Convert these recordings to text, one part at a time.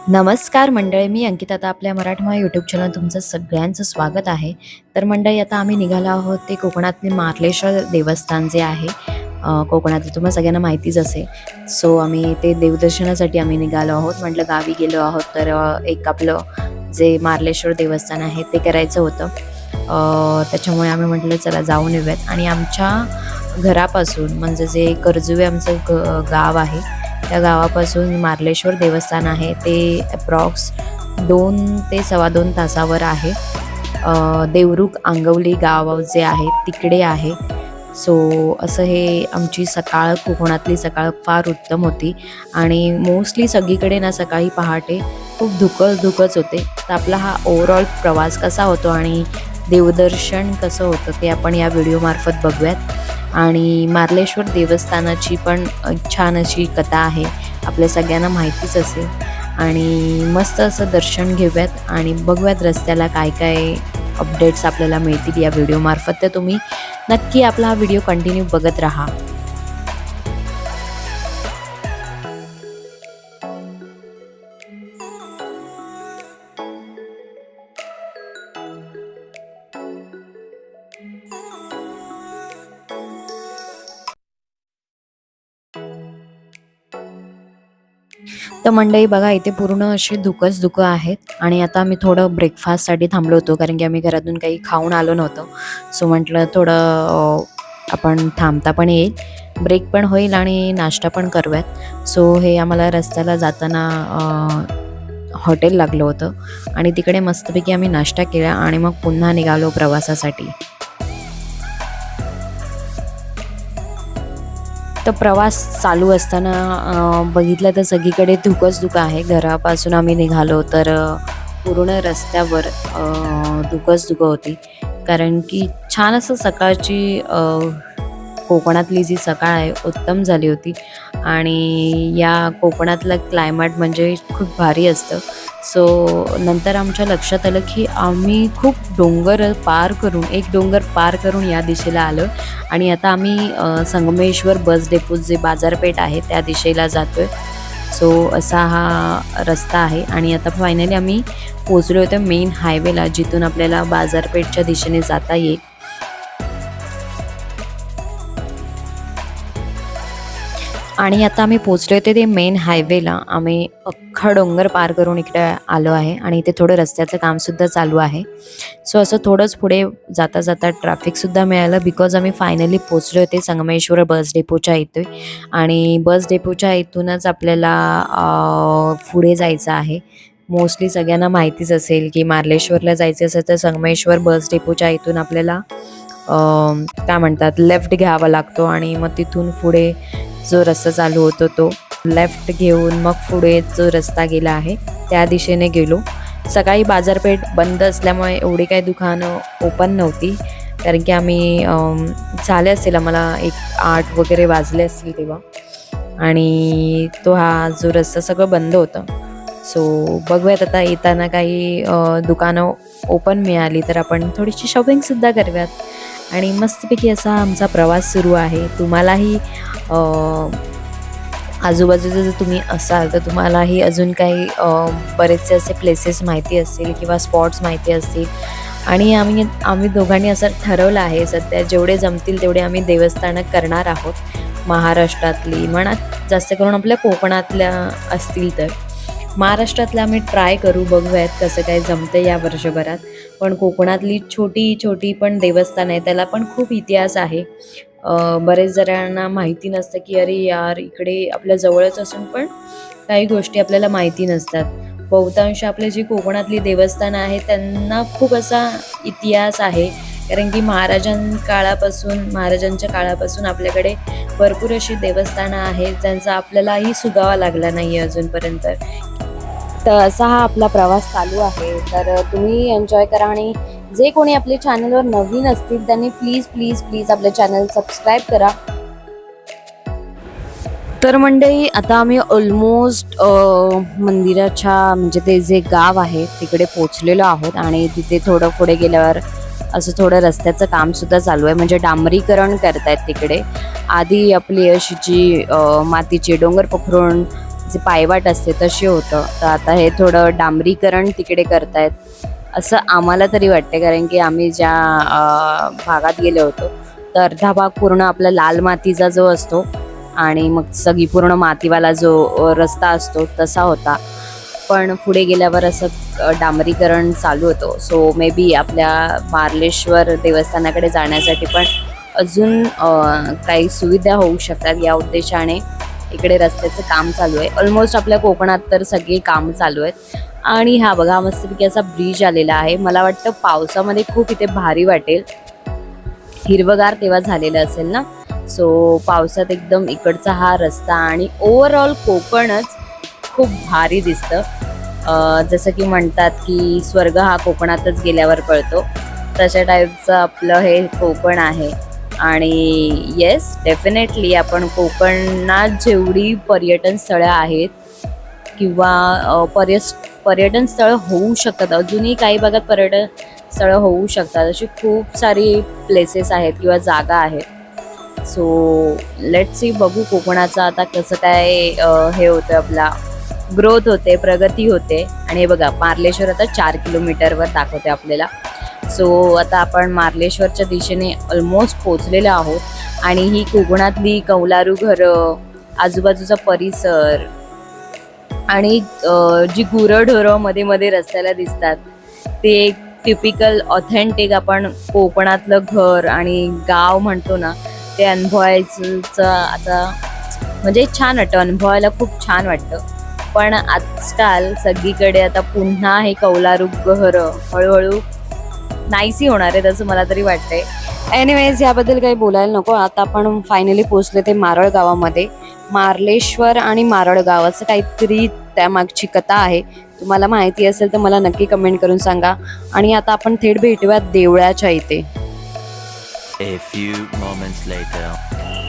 नमस्कार मंडळी, मी अंकिता. आता आपल्या मराठमोळा यूट्यूब चॅनल तुमचं सगळ्यांचं स्वागत आहे. तर मंडळी, आता आम्ही निघालो आहोत ते कोकणातले मार्लेश्वर देवस्थान जे आहे कोकणातलं तुम्हाला सगळ्यांना माहितीच असेल. सो आम्ही ते देवदर्शनासाठी निघालो आहोत. म्हटलं गावी गेलो आहोत तर एक आपलं जे मार्लेश्वर देवस्थान आहे ते करायचं होतं. त्याच्यामुळे आम्ही म्हटलं चला जाऊन येऊयात. आणि आमच्या घरापासून म्हणजे जे कर्जुवे आमचं गाव आहे, त्या गावापासून मार्लेश्वर देवस्थान आहे ते अप्रॉक्स 2 ते सव्वा 2 तासावर आहे. देवरुख आंगवली गाव जे आहे तिकडे आहे. सो असं हे आमची सकाळ, कोकणातली सकाळ फार उत्तम होती. आणि मोस्टली सगळीकडे ना सकाळी पहाटे खूप धुकंच होते. तर आपला हा ओव्हरऑल प्रवास कसा होतो आणि देवदर्शन कसं होतं ते आपण या व्हिडिओमार्फत बघूयात. आणि मार्लेश्वर देवस्थानाची पण छान अशी कथा आहे, आपल्या सगळ्यांना माहितीच असेल. आणि मस्त असं दर्शन घेऊयात आणि बघूयात रस्त्याला काय काय अपडेट्स आपल्याला मिळतील या व्हिडिओमार्फत. तर तुम्ही नक्की आपला हा व्हिडिओ कंटिन्यू बघत राहा. तर मंडळी बघा, इथे पूर्ण असे धुकंच आहेत. आणि आता आम्ही थोडं ब्रेकफास्टसाठी थांबलो होतो, कारण की आम्ही घरातून काही खाऊन आलो नव्हतो. सो म्हटलं थोडं आपण थांबता पण येईल, ब्रेक पण होईल आणि नाश्ता पण करूयात. सो हे आम्हाला रस्त्याला जाताना हॉटेल लागलं होतं आणि तिकडे मस्तपैकी आम्ही नाश्ता केला आणि मग पुन्हा निघालो प्रवासासाठी. तर प्रवास चालू असताना बघितलं तर सगळीकडे धुकंच आहे. घरापासून आम्ही निघालो तर पूर्ण रस्त्यावर धुकंच होती. कारण की छान असं सकाळची कोकणातली जी सकाळ आहे उत्तम झाली होती. आणि या कोकणातलं क्लायमेट म्हणजे खूप भारी असतं. सो नंतर आमच्या लक्षात आलं की आम्ही खूप एक डोंगर पार करून या दिशेला आलो. आणि आता आम्ही संगमेश्वर बस डेपो जे बाजारपेठ आहे त्या दिशेला जातोय. सो असा हा रस्ता आहे. आणि आता फायनली आम्ही पोचलो होतो मेन हायवेला, जिथून आपल्याला बाजारपेठच्या दिशेने जाता येईल. आणि आता आम्ही पोचलो होते ते मेन हायवेला. आम्ही अख्खा डोंगर पार करून इकडे आलो आहे आणि इथे थोडं रस्त्याचं कामसुद्धा चालू आहे. सो असं थोडंच पुढे जाता जाता ट्रॅफिकसुद्धा मिळालं, बिकॉज आम्ही फायनली पोचलो होते संगमेश्वर बस डेपोच्या इथे. आणि बस डेपोच्या इथूनच आपल्याला पुढे जायचं आहे. मोस्टली सगळ्यांना माहितीच असेल की मार्लेश्वरला जायचं असेल तर संगमेश्वर बस डेपोच्या इथून आपल्याला काय म्हणतात लेफ्ट घ्यावा लागतो. आणि मग तिथून पुढे जो रस्ता चालू होतो तो लेफ्ट घेऊन मग पुढे जो रस्ता गेला आहे त्या दिशेने गेलो. सकाळी बाजारपेठ बंद असल्यामुळे एवढी काही दुकानं ओपन नव्हती, कारण की आम्ही झाले असेल आम्हाला 8 वगैरे वाजले असतील तेव्हा. आणि तो हा जो रस्ता सगळं बंद होतं. सो बघूयात आता येताना काही दुकानं ओपन मिळाली तर आपण थोडीशी शॉपिंगसुद्धा करूयात. आणि मस्तपैकी असा आमचा प्रवास सुरू आहे. तुम्हालाही आजूबाजूचं जर तुम्ही असाल तर तुम्हालाही अजून काही बरेचसे असे प्लेसेस माहिती असतील किंवा स्पॉट्स माहिती असतील. आणि आम्ही दोघांनी असं ठरवलं आहे, सध्या जेवढे जमतील तेवढे आम्ही देवस्थानं करणार आहोत. महाराष्ट्रातली म्हणा, जास्त करून आपल्या कोकणातल्या असतील तर महाराष्ट्रातल्या आम्ही ट्राय करू, बघूयात कसं काय जमतं या वर्षभरात. पण कोकणातली छोटी पण देवस्थान आहे, त्याला पण खूप इतिहास आहे. बरेच जणांना माहिती नसतं की अरे यार, इकडे आपल्या जवळच असून पण काही गोष्टी आपल्याला माहिती नसतात. बहुतांश आपले जी कोकणातली देवस्थानं आहेत त्यांना खूप असा इतिहास आहे, कारण की महाराजांच्या काळापासून आपल्याकडे भरपूर अशी देवस्थानं आहेत ज्यांचा आपल्यालाही सुगावा लागला नाही अजूनपर्यंत. तर असा हा आपला प्रवास चालू आहे. तर तुम्ही एन्जॉय करा. आणि जे कोणी आपल्या चॅनलवर नवीन असतील त्यांनी प्लीज आपलं चॅनल सबस्क्राईब करा. तर मंडळी, आता आम्ही ऑलमोस्ट मंदिराच्या म्हणजे ते जे गाव आहे तिकडे पोचलेलो आहोत. आणि तिथे थोडं पुढे गेल्यावर असं थोडं रस्त्याचं काम सुद्धा चालू आहे, म्हणजे डांबरीकरण करतायत तिकडे. आधी आपली अशी जी मातीची डोंगर पोखरून जी पायवाट असते तशी होतं. तर आता हे थोडं डांबरीकरण तिकडे करतायत असं आम्हाला तरी वाटते, कारण की आम्ही ज्या भागात गेलो होतो तर अर्धा भाग पूर्ण आपला लाल मातीचा जो असतो आणि मग सगळी पूर्ण मातीवाला जो रस्ता असतो तसा होता. पण पुढे गेल्यावर असं डांबरीकरण चालू होतं. सो मे बी आपल्या मार्लेश्वर देवस्थानाकडे जाण्यासाठी पण अजून काही सुविधा होऊ शकतात या उद्देशाने इकडे रस्त्याचं काम चालू आहे. ऑलमोस्ट आपल्या कोकणात तर सगळी काम चालू आहेत. आणि हा बघा मस्तपैकी असा ब्रिज आलेला आहे. मला वाटतं पावसामध्ये खूप इथे भारी वाटेल, हिरवगार तेव्हा झालेलं असेल ना. सो पावसात एकदम इकडचा हा रस्ता आणि ओव्हरऑल कोकणच खूप भारी दिसतं. जसं की म्हणतात की स्वर्ग हा कोकणातच गेल्यावर कळतो, तशा टाईपचं आपलं हे कोकण आहे. आणि येस डेफिनेटली आपण कोकणात जेवढी पर्यटन स्थळं आहेत किंवा पर्यटन स्थळं होऊ शकतात, अजूनही काही भागात पर्यटन स्थळं होऊ शकतात, अशी खूप सारी प्लेसेस आहेत किंवा जागा आहेत. सो लेट्स सी, बघू कोकणाचं आता कसं काय हे होतं, आपला ग्रोथ होते, प्रगती होते. आणि हे बघा मार्लेश्वर आता 4 किलोमीटरवर दाखवते आपल्याला. सो आता आपण मार्लेश्वरच्या दिशेने ऑलमोस्ट पोचलेलो आहोत. आणि ही कोकणातली कौलारू घरं, आजूबाजूचा परिसर आणि जी गुरंढोरं मध्ये मध्ये रस्त्याला दिसतात, ते एक टिपिकल ऑथेंटिक आपण कोकणातलं घर आणि गाव म्हणतो ना, ते अनुभवायचं आता म्हणजे छान वाटतं, अनुभवायला खूप छान वाटतं. पण आजकाल सगळीकडे आता पुन्हा हे कौलारू घरं हळूहळू नाहीसी होणार आहेत असं मला तरी वाटतंय. एनिवेज याबद्दल काही बोलायला नको. आता आपण फायनली पोहोचले ते मारळ गावामध्ये. मार्लेश्वर आणि मारळ गावाचं काहीतरी त्यामागची कथा आहे. तुम्हाला माहिती असेल तर मला नक्की कमेंट करून सांगा. आणि आता आपण थेट भेटूयात देवळाच्या इथे.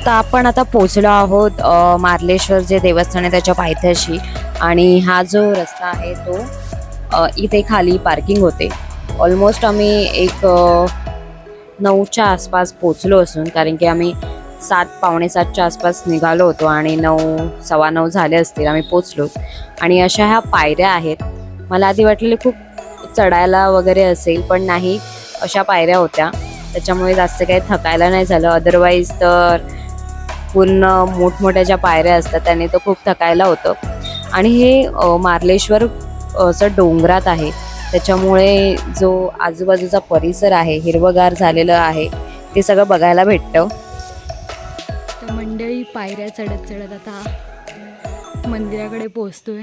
तर आपण आता पोचलो आहोत मार्लेश्वर जे देवस्थान आहे त्याच्या पायथ्याशी. आणि हा जो रस्ता आहे तो इथे खाली पार्किंग होते. ऑलमोस्ट आम्ही एक 9च्या आसपास पोचलो असून, कारण की आम्ही 7 पावणे 7च्या आसपास निघालो होतो आणि 9 सव्वा 9 झाले असतील आम्ही पोचलो. आणि अशा ह्या पायऱ्या आहेत. मला आधी वाटलेलं खूप चढायला वगैरे असेल, पण नाही, अशा पायऱ्या होत्या. त्याच्यामुळे जास्त काही थकायला नाही झालं. अदरवाईज तर पूर्ण मोठमोठ्या ज्या पायऱ्या असतात त्याने तर खूप थकायला होतं. आणि हे मार्लेश्वर असं डोंगरात आहे, त्याच्यामुळे जो आजूबाजूचा परिसर आहे हिरवगार झालेलं आहे ते सगळं बघायला भेटतं. तर मंडळी पायऱ्या चढत चढत आता मंदिराकडे पोचतोय.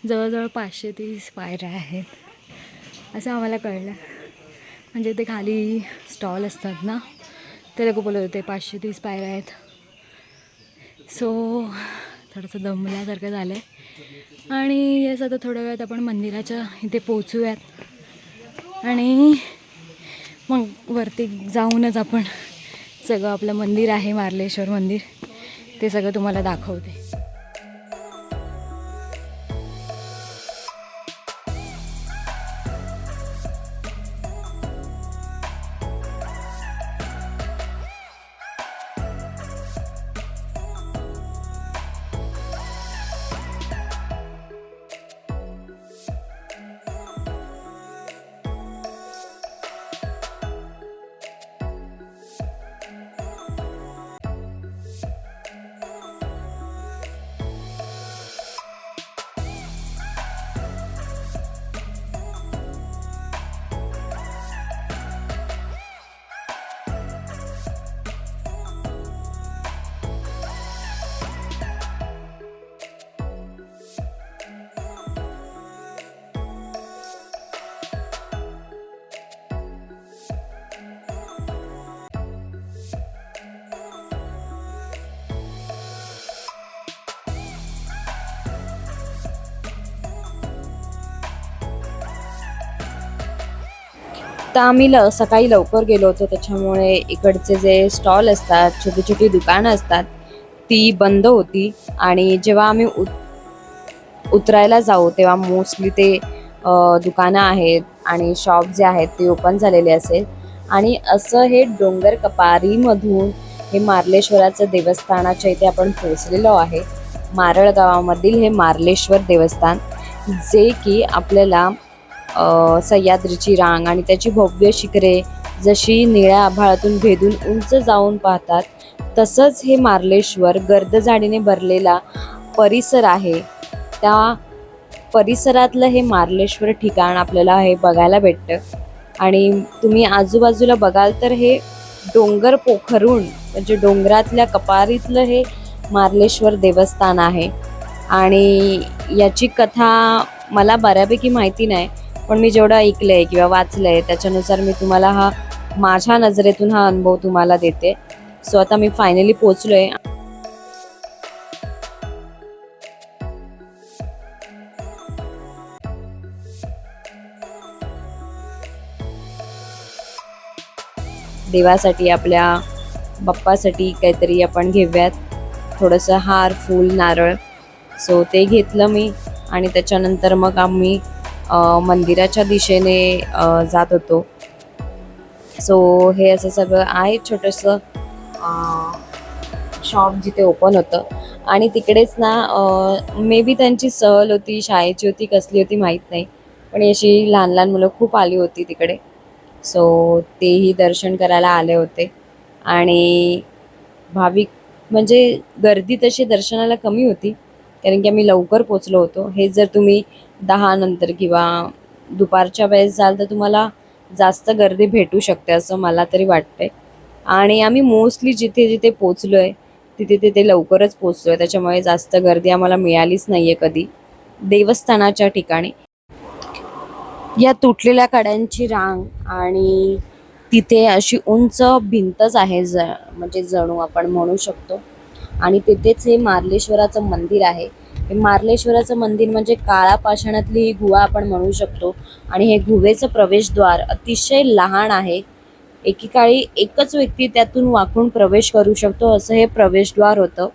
जवळजवळ 530 पायऱ्या आहेत असं आम्हाला कळलं. म्हणजे ते खाली स्टॉल असतात ना, ते लोक बोलत होते 530 पायऱ्या आहेत. सो थोडंसं दमल्यासारखं झालं आहे. आणि येस, आता थोड्या वेळात आपण मंदिराच्या इथे पोचूयात आणि मग वरती जाऊनच आपण सगळं आपलं मंदिर आहे मार्लेश्वर मंदिर ते सगळं तुम्हाला दाखवते. तर आम्ही सकाळी लवकर गेलो होतो, त्याच्यामुळे इकडचे जे स्टॉल असतात, छोटी छोटी दुकानं असतात, ती बंद होती. आणि जेव्हा आम्ही उतरायला जाऊ तेव्हा मोस्टली ते दुकानं आहेत आणि शॉप जे आहेत ते ओपन झालेले असेल. आणि असं हे डोंगर कपारीमधून हे मार्लेश्वराचं देवस्थानाच्या इथे आपण पोहोचलेलो आहे. मारळ गावामधील हे मार्लेश्वर देवस्थान, जे की आपल्याला सह्याद्रीची रांग आणि त्याची भव्य शिखरे जशी निळ्या आभाळातून भेदून उंच जाऊन पाहतात, तसंच हे मार्लेश्वर गर्द-झाडीने भरलेला परिसर आहे. त्या परिसरातलं हे मार्लेश्वर ठिकाण आपल्याला हे बघायला भेटतं. आणि तुम्ही आजूबाजूला बघाल तर हे डोंगर पोखरून म्हणजे डोंगरातल्या कपारीतलं हे मार्लेश्वर देवस्थान आहे. आणि याची कथा मला बऱ्यापैकी माहिती नाही, पण मी जेवढं ऐकलंय किंवा वाचलंय त्याच्यानुसार मी तुम्हाला हा माझ्या नजरेतून हा अनुभव तुम्हाला देते. सो आता मी फायनली पोचलोय. देवासाठी आपल्या बाप्पासाठी काहीतरी आपण घेऊयात, थोडंसं हार फूल नारळ. सो ते घेतलं मी आणि त्याच्यानंतर मग आम्ही मंदिराच्या दिशेने जात होतो. सो हे असं सगळं आहे छोटंसं शॉप जिथे ओपन होतं. आणि तिकडेच ना मे बी त्यांची सहल होती, शाळेची होती, कसली होती माहीत नाही, पण अशी लहान लहान मुलं खूप आली होती तिकडे. सो तेही दर्शन करायला आले होते. आणि भाविक म्हणजे गर्दी तशी दर्शनाला कमी होती, कारण की आम्ही लवकर पोचलो होतो. हे जर तुम्ही 10 नंतर किंवा दुपारच्या वेळेस जाल तर तुम्हाला जास्त गर्दी भेटू शकते असं मला तरी वाटतंय. आणि आम्ही मोस्टली जिथे जिथे पोचलोय तिथे तिथे लवकरच पोचलोय, त्याच्यामुळे जास्त गर्दी आम्हाला मिळालीच नाहीये कधी देवस्थानाच्या ठिकाणी. या तुटलेल्या कड्यांची रांग आणि तिथे अशी उंच भिंतच आहे, म्हणजे जणू आपण म्हणू शकतो. आणि तिथेच हे मार्लेश्वराचं मंदिर आहे. हे मार्लेश्वराचं मंदिर म्हणजे काळा पाषाणातली ही गुहा आपण म्हणू शकतो. आणि हे गुहेचं प्रवेशद्वार अतिशय लहान आहे. एकेकाळी एकच व्यक्ती त्यातून वाकून प्रवेश करू शकतो असं हे प्रवेशद्वार होतं.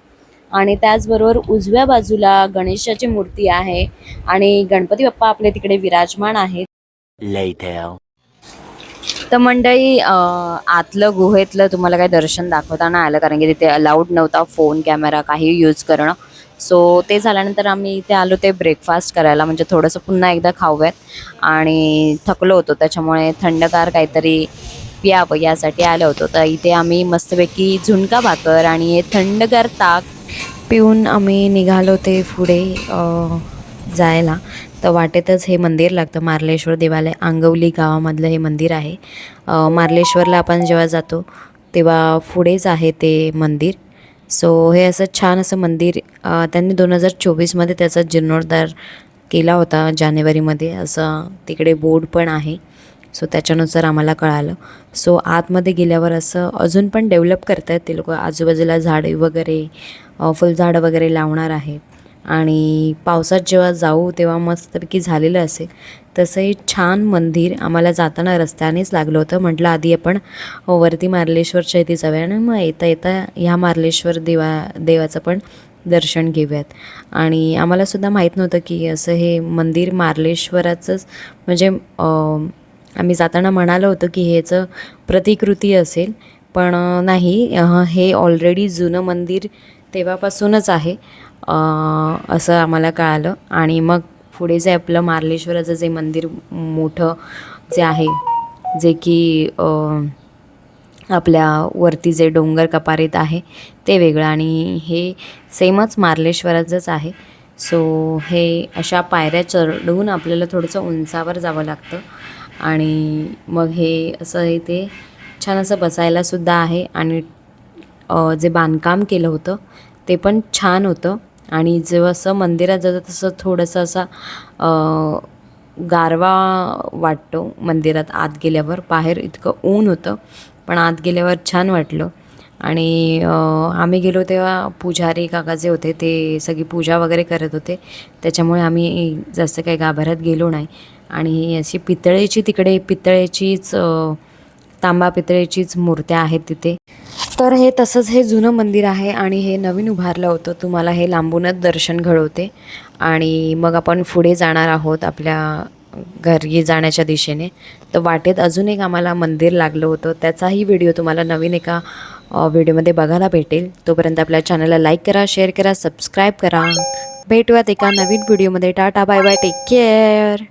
आणि त्याचबरोबर उजव्या बाजूला गणेशाची मूर्ती आहे आणि गणपती बाप्पा आपले तिकडे विराजमान आहेत. तर मंडळी आतलं गुहेतलं तुम्हाला काही दर्शन दाखवता नाही आलं, कारण की तिथे अलाउड नव्हता फोन कॅमेरा काही यूज करणं. सो ते झाल्यानंतर आम्ही इथे आलो ते ब्रेकफास्ट करायला, म्हणजे थोडंसं पुन्हा एकदा खाऊयात. आणि थकलो होतो त्याच्यामुळे थंडगार काहीतरी प्यावं यासाठी आलो होतो. तर इथे आम्ही मस्तपैकी झुणका भाकर आणि हे थंडगार ताक पिऊन आम्ही निघालो ते पुढे जायला. तर वाटेतच हे मंदिर लागतं, मार्लेश्वर देवालय. आंगवली गावामधलं हे मंदिर आहे. मार्लेश्वरला आपण जेव्हा जातो तेव्हा पुढेच आहे ते मंदिर. सो हे असं छान असं मंदिर त्यांनी 2024मध्ये त्याचा जीर्णोद्धार केला होता जानेवारीमध्ये, असं तिकडे बोर्ड पण आहे. सो त्याच्यानुसार आम्हाला कळालं. सो आतमध्ये गेल्यावर असं अजून पण डेव्हलप करत आहेत ते लोक. आजूबाजूला झाडे वगैरे फुलझाडं वगैरे लावणार आहेत. आणि पावसात जेव्हा जाऊ तेव्हा मस्तपैकी झालेलं असेल. तसं हे छान मंदिर आम्हाला जाताना रस्त्यानेच लागलं होतं. म्हटलं आधी आपण वरती मार्लेश्वरच्या इथे जाऊया आणि मग येता येता ह्या मार्लेश्वर देवाचं पण दर्शन घेऊयात. आणि आम्हालासुद्धा माहीत नव्हतं की असं हे मंदिर मार्लेश्वराचंच, म्हणजे आम्ही जाताना म्हणालो होतो की ह्याचं प्रतिकृती असेल, पण नाही, हे ऑलरेडी जुनं मंदिर तेव्हापासूनच आहे असं आम्हाला कळालं. आणि मग पुढे जे आपलं मार्लेश्वराचं जे मंदिर मोठं जे आहे, जे की आपल्या वरती जे डोंगर कपारीत आहे ते वेगळं आणि हे सेमच मार्लेश्वराचंच आहे. सो हे अशा पायऱ्या चढून आपल्याला थोडंसं उंचावर जावं लागतं. आणि मग हे असं इथे छान असं बसायलासुद्धा आहे. आणि जे बांधकाम केलं होतं ते पण छान होतं. आणि जेव्हा असं मंदिरात जातं तसं थोडंसं असा गारवा वाटतो मंदिरात आत गेल्यावर. बाहेर इतकं ऊन होतं, पण आत गेल्यावर छान वाटलं. आणि आम्ही गेलो तेव्हा पुजारी काका जे होते ते सगळी पूजा वगैरे करत होते, त्याच्यामुळे आम्ही जास्त काही गाभाऱ्यात गेलो नाही. आणि अशी पितळेची तिकडे पितळेचीच तांबा पितळेचीच मूर्त्या आहेत तिथे. तर हे तसंच हे जुनं मंदिर आहे आणि हे नवीन उभारलं होतं. तुम्हाला हे लांबूनच दर्शन घडवते. आणि मग आपण पुढे जाणार आहोत आपल्या घरी जाण्याच्या दिशेने. तर वाटेत अजून एक आम्हाला मंदिर लागलं होतं, त्याचाही व्हिडिओ तुम्हाला नवीन एका व्हिडिओमध्ये बघायला भेटेल. तोपर्यंत आपल्या चॅनलला लाईक करा, शेअर करा, सबस्क्राईब करा. भेटूयात एका नवीन व्हिडिओमध्ये. Tata bye bye, take care.